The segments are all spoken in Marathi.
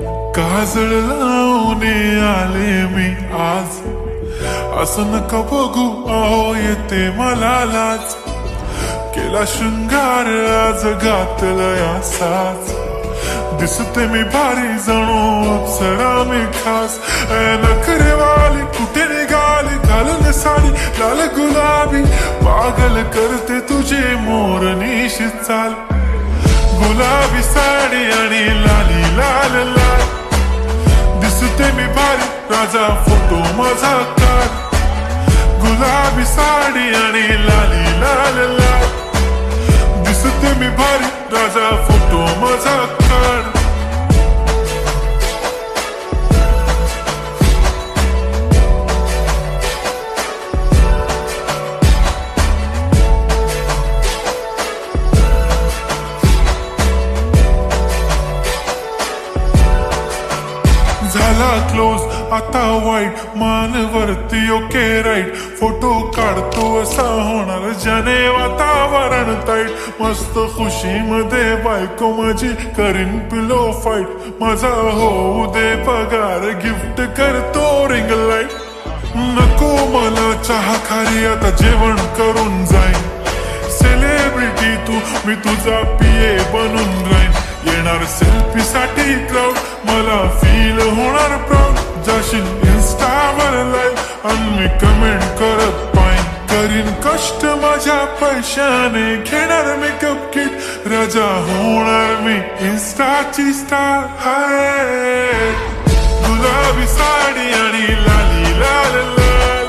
काजळ लावून आले मी आज, असं नका बघू अहो येते मला लाज. केला शृंगार आज घातलाय असाच, दिसते मी भारी जणू अप्सरा मी खास. नखरेवाली कुठे निघाली घालून साडी लाल गुलाबी, पागल करते तुझे मोरनीशी चाल. गुलाबी साडी आणि लाली लाल लाल, दिसते मी भारी राजा फोटो माझा काढ. गुलाबी साडी आणि लाली लाल लाल, दिसते मी भारी राजा फोटो माझा काढ. झाला क्लोज आता वाईट, मानवरती ओके राईट. फोटो काढतो असा होणार ज्याने वातावरण ताईट. मस्त खुशी मध्ये बायको माझी करीन पिलो फाईट. माझा होऊ दे पगार गिफ्ट करतो रिंग लाईट. नको मला चहा खारी आता जेवण करून जाईन. सेलिब्रिटी तू मी तुझा पिये बनून राहीन. येणार सेल्फी साठी क्राऊड मला फील होणार प्राऊड. जाशील इन्स्टावर लाईव्ह आणि मी कमेंट करत पाईन. करीन कष्ट माझ्या पैशाने घेणार मेकअप किट. राजा होणार मी इन्स्टाची स्टार. हाय गुलाबी साडी आणि लाली लाल लाल,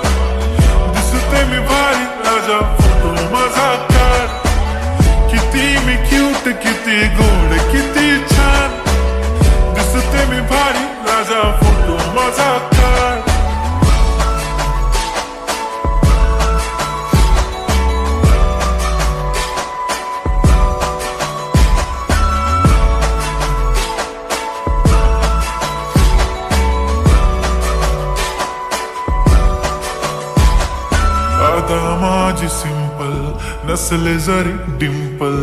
दिसते मी भारी राजा फोटो माझा काढ. किती मी क्यूट किती गोड किती छान, दिसते मी भारी राजा फोटो माझा काढ. आता माझी सिंपल नसले जरी डिंपल,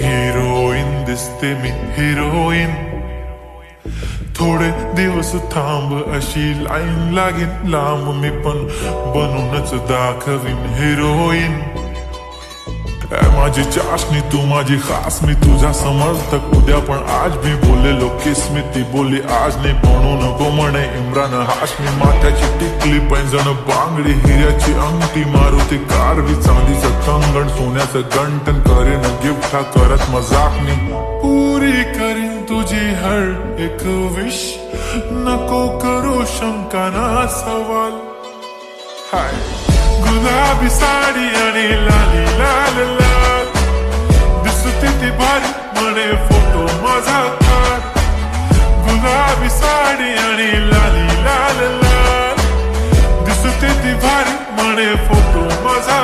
हिरोईन दिसते मी हिरोईन. थोडे दिवस थांब अशी लाईन लागेल लांब, मी पण बनूनच दाखवीन हिरोईन. माझी चाशनी तू माझी खास, मी तुझा समर्थक उद्या पण आज मी बोलेलो किस मी. ती बोली आज नाही म्हणू नको म्हणे इम्रान हाशमी. माथ्याची टिकली पैंजण बांगडी हिऱ्याची अंगठी, मारुती कारवी चांदीचं कंगण सोन्याचं गंटन. करीन गिफ्ट हा करत मजाकनी, पुरी करीन तुझी हर एक विश. नको करू शंका ना सवाल. हाय गुलाबी साडी आणि लाली लाल लाल, दिसते ती भारी म्हणे फोटो माझा काढ. गुलाबी साडी आणि लाली लाल लाल, दिसते ती भारी म्हणे फोटो माझा